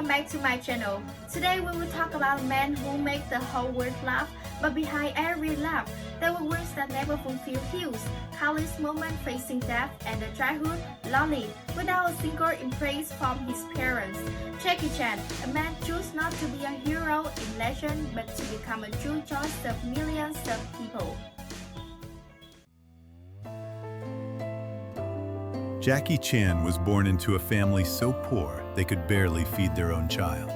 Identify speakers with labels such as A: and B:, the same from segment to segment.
A: welcome back to my channel. Today we will talk about men who make the whole world laugh, but behind every laugh, there were words that never fulfill his, countless moments facing death and the childhood lonely, without a single embrace from his parents. Jackie Chan, a man chose not to be a hero in legend, but to become a true choice of millions of people.
B: Jackie Chan was born into a family so poor they could barely feed their own child.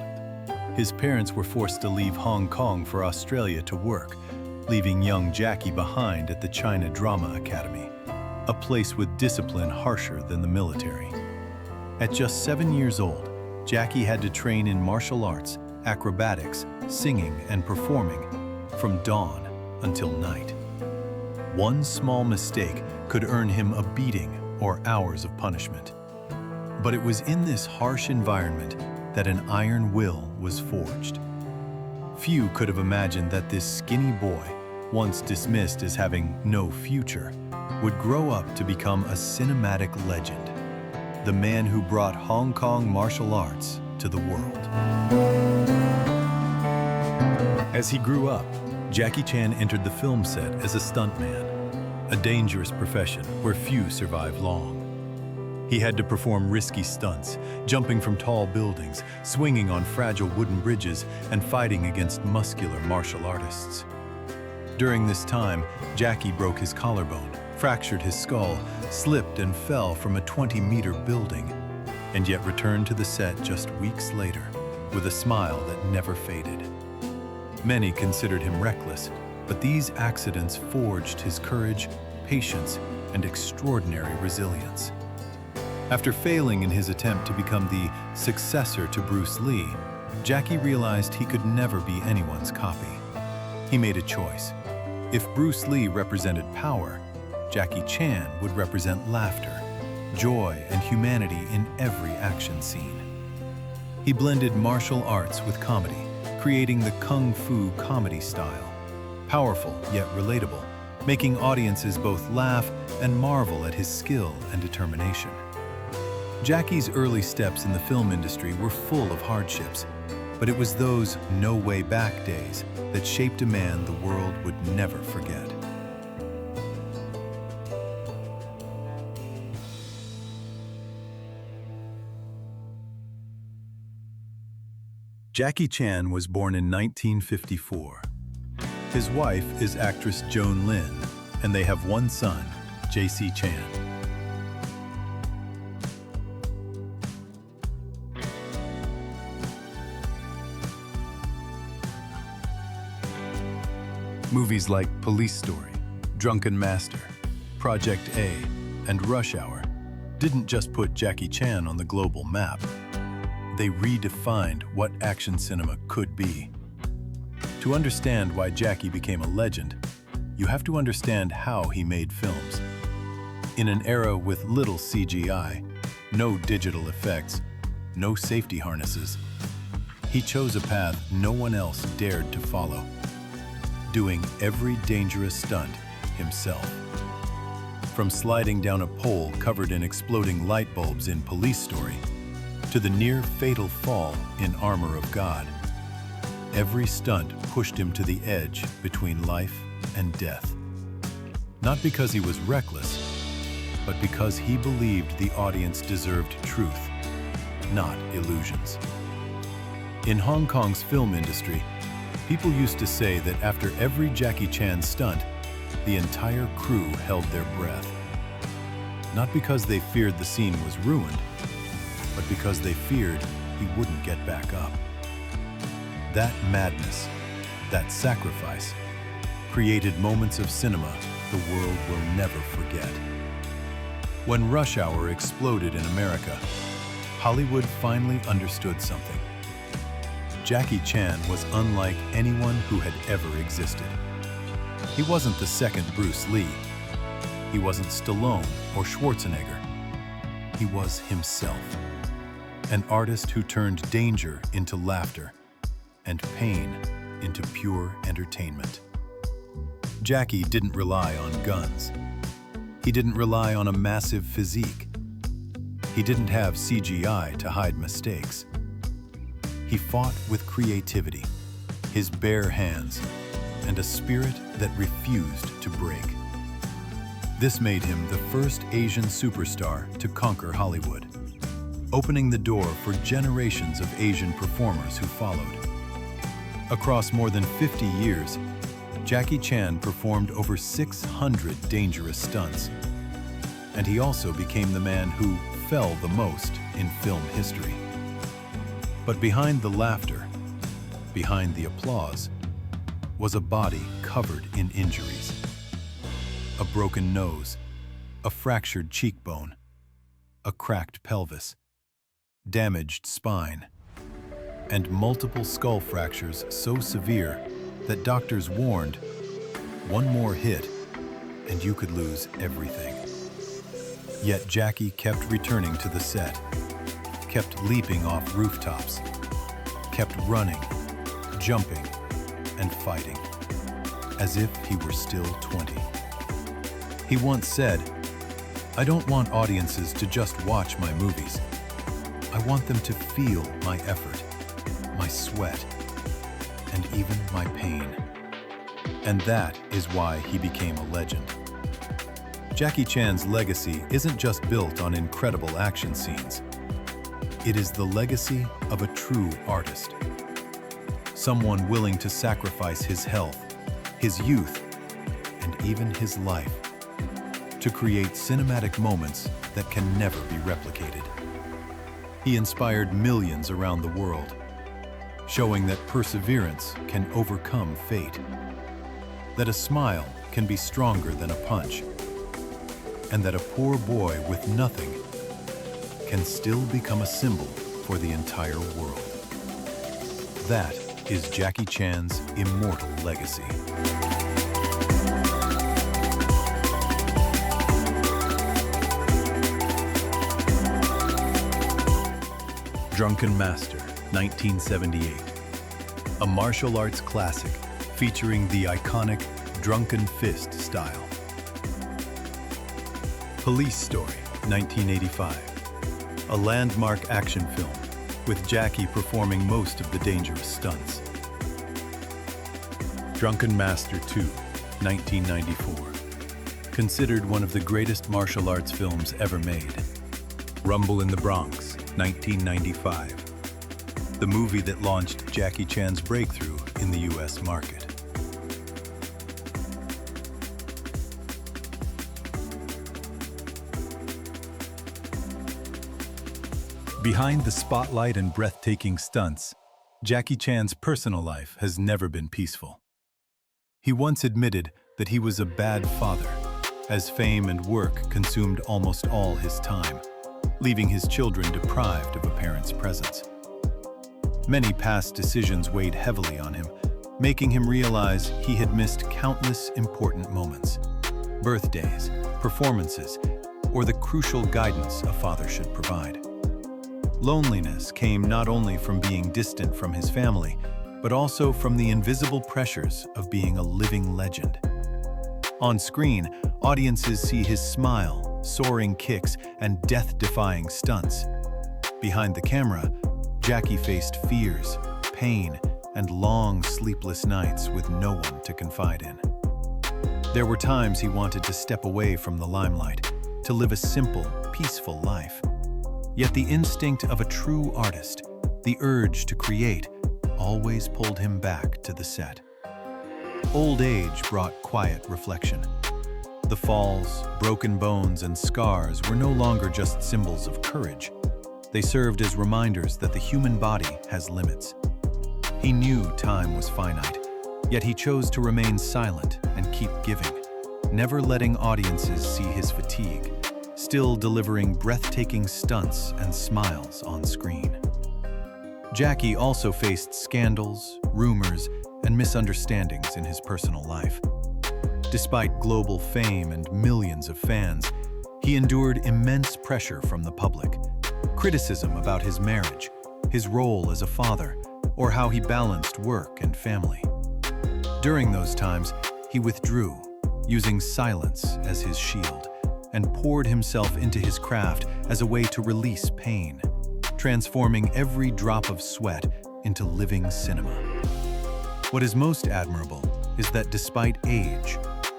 B: His parents were forced to leave Hong Kong for Australia to work, leaving young Jackie behind at the China Drama Academy, a place with discipline harsher than the military. At just 7 years old, Jackie had to train in martial arts, acrobatics, singing, and performing from dawn until night. One small mistake could earn him a beating or hours of punishment. But it was in this harsh environment that an iron will was forged. Few could have imagined that this skinny boy, once dismissed as having no future, would grow up to become a cinematic legend, the man who brought Hong Kong martial arts to the world. As he grew up, Jackie Chan entered the film set as a stuntman, a dangerous profession where few survive long. He had to perform risky stunts, jumping from tall buildings, swinging on fragile wooden bridges, and fighting against muscular martial artists. During this time, Jackie broke his collarbone, fractured his skull, slipped and fell from a 20-meter building, and yet returned to the set just weeks later with a smile that never faded. Many considered him reckless, but these accidents forged his courage, patience, and extraordinary resilience. After failing in his attempt to become the successor to Bruce Lee, Jackie realized he could never be anyone's copy. He made a choice. If Bruce Lee represented power, Jackie Chan would represent laughter, joy, and humanity in every action scene. He blended martial arts with comedy, creating the kung fu comedy style. Powerful yet relatable, making audiences both laugh and marvel at his skill and determination. Jackie's early steps in the film industry were full of hardships, but it was those no way back days that shaped a man the world would never forget. Jackie Chan was born in 1954. His wife is actress Joan Lin, and they have one son, JC Chan. Movies like Police Story, Drunken Master, Project A, and Rush Hour didn't just put Jackie Chan on the global map. They redefined what action cinema could be. To understand why Jackie became a legend, you have to understand how he made films. In an era with little CGI, no digital effects, no safety harnesses, he chose a path no one else dared to follow, doing every dangerous stunt himself. From sliding down a pole covered in exploding light bulbs in Police Story, to the near-fatal fall in Armor of God, every stunt pushed him to the edge between life and death. Not because he was reckless, but because he believed the audience deserved truth, not illusions. In Hong Kong's film industry, people used to say that after every Jackie Chan stunt, the entire crew held their breath. Not because they feared the scene was ruined, but because they feared he wouldn't get back up. That madness, that sacrifice, created moments of cinema the world will never forget. When Rush Hour exploded in America, Hollywood finally understood something. Jackie Chan was unlike anyone who had ever existed. He wasn't the second Bruce Lee. He wasn't Stallone or Schwarzenegger. He was himself, an artist who turned danger into laughter and pain into pure entertainment. Jackie didn't rely on guns. He didn't rely on a massive physique. He didn't have CGI to hide mistakes. he fought with creativity, his bare hands, and a spirit that refused to break. This made him the first Asian superstar to conquer Hollywood, opening the door for generations of Asian performers who followed. Across more than 50 years, Jackie Chan performed over 600 dangerous stunts, and he also became the man who fell the most in film history. But behind the laughter, behind the applause, was a body covered in injuries. A broken nose, a fractured cheekbone, a cracked pelvis, damaged spine, and multiple skull fractures so severe that doctors warned, one more hit and you could lose everything. Yet Jackie kept returning to the set, kept leaping off rooftops, kept running, jumping, and fighting, as if he were still 20. He once said, "I don't want audiences to just watch my movies. I want them to feel my effort, my sweat, and even my pain." And that is why he became a legend. Jackie Chan's legacy isn't just built on incredible action scenes. It is the legacy of a true artist. Someone willing to sacrifice his health, his youth, and even his life to create cinematic moments that can never be replicated. He inspired millions around the world, showing that perseverance can overcome fate, that a smile can be stronger than a punch, and that a poor boy with nothing can still become a symbol for the entire world. That is Jackie Chan's immortal legacy. Drunken Master, 1978. A martial arts classic featuring the iconic drunken fist style. Police Story, 1985. A landmark action film with Jackie performing most of the dangerous stunts. Drunken Master 2, 1994. Considered one of the greatest martial arts films ever made. Rumble in the Bronx, 1995. The movie that launched Jackie Chan's breakthrough in the US market. Behind the spotlight and breathtaking stunts, Jackie Chan's personal life has never been peaceful. He once admitted that he was a bad father, as fame and work consumed almost all his time, leaving his children deprived of a parent's presence. Many past decisions weighed heavily on him, making him realize he had missed countless important moments, birthdays, performances, or the crucial guidance a father should provide. Loneliness came not only from being distant from his family, but also from the invisible pressures of being a living legend. On screen, audiences see his smile, soaring kicks, and death-defying stunts. Behind the camera, Jackie faced fears, pain, and long, sleepless nights with no one to confide in. There were times he wanted to step away from the limelight, to live a simple, peaceful life. Yet the instinct of a true artist, the urge to create, always pulled him back to the set. Old age brought quiet reflection. The falls, broken bones, and scars were no longer just symbols of courage. They served as reminders that the human body has limits. He knew time was finite, yet he chose to remain silent and keep giving, never letting audiences see his fatigue, still delivering breathtaking stunts and smiles on screen. Jackie also faced scandals, rumors, and misunderstandings in his personal life. Despite global fame and millions of fans, he endured immense pressure from the public, criticism about his marriage, his role as a father, or how he balanced work and family. During those times, he withdrew, using silence as his shield, and poured himself into his craft as a way to release pain, transforming every drop of sweat into living cinema. What is most admirable is that despite age,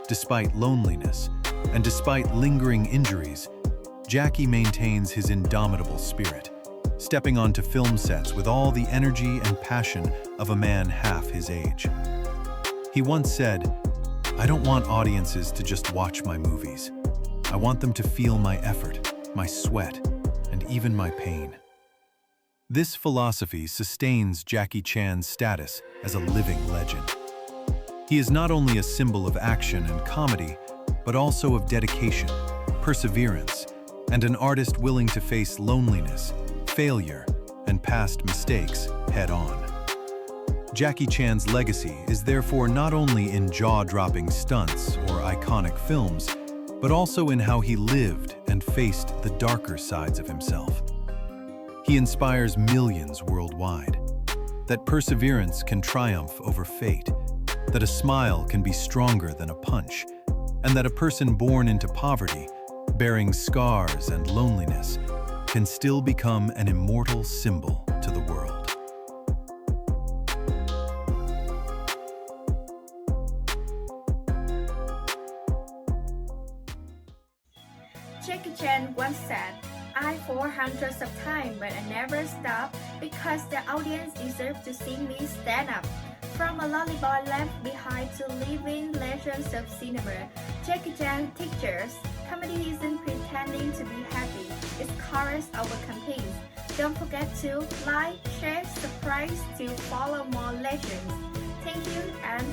B: despite loneliness, and despite lingering injuries, Jackie maintains his indomitable spirit, stepping onto film sets with all the energy and passion of a man half his age. He once said, "I don't want audiences to just watch my movies. I want them to feel my effort, my sweat, and even my pain." This philosophy sustains Jackie Chan's status as a living legend. He is not only a symbol of action and comedy, but also of dedication, perseverance, and an artist willing to face loneliness, failure, and past mistakes head-on. Jackie Chan's legacy is therefore not only in jaw-dropping stunts or iconic films, but also in how he lived and faced the darker sides of himself. He inspires millions worldwide, that perseverance can triumph over fate, that a smile can be stronger than a punch, and that a person born into poverty, bearing scars and loneliness, can still become an immortal symbol to the world.
A: Jackie Chan once said, "I fought hundreds of times, but I never stopped because the audience deserved to see me stand up." From a lonely boy left behind to living legends of cinema, Jackie Chan teaches comedy isn't pretending to be happy, it's chorus over campaigns. Don't forget to like, share, subscribe to follow more legends. Thank you and